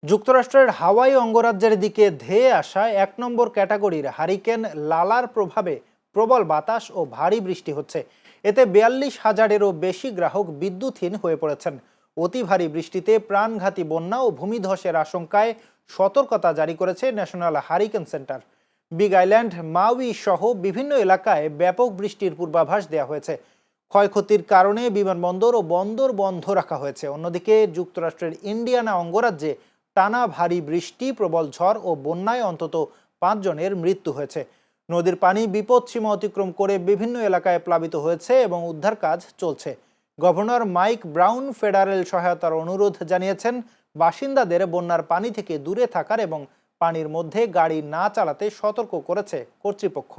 যুক্তরাষ্ট্রের হাওয়াই অঙ্গরাজ্যের দিকে ধেয়ে আসা ১ নম্বর ক্যাটাগরির হারিকেন লালার প্রভাবে প্রবল বাতাস ও ভারী বৃষ্টি হচ্ছে। এতে ৪২,০০০-এরও বেশি গ্রাহক বিদ্যুৎহীন হয়ে পড়েছেন। অতি ভারী বৃষ্টিতে প্রাণঘাতী বন্যা ও ভূমিধসের আশঙ্কায় সতর্কতা জারি করেছে national hurricane centre. Big island, মাউই সহ বিভিন্ন এলাকায় ব্যাপক বৃষ্টির পূর্বাভাস দেওয়া হয়েছে। ক্ষয়ক্ষতির কারণে বিমানবন্দর ও বন্দর বন্ধ রাখা হয়েছে। অন্যদিকে যুক্তরাষ্ট্রের ইন্ডিয়ানা অঙ্গরাজ্যে টানা ভারী বৃষ্টি, প্রবল ঝড় ও বন্যায় অন্তত ৫ জনের মৃত্যু হয়েছে। নদীর পানি বিপদসীমা অতিক্রম করে বিভিন্ন এলাকায় প্লাবিত হয়েছে এবং উদ্ধার কাজ চলছে। গভর্নর মাইক ব্রাউন ফেডারেল সহায়তার অনুরোধ জানিয়েছেন, বাসিন্দাদের বন্যার পানি থেকে দূরে থাকার এবং পানির মধ্যে গাড়ি না চালাতে সতর্ক করেছে কর্তৃপক্ষ।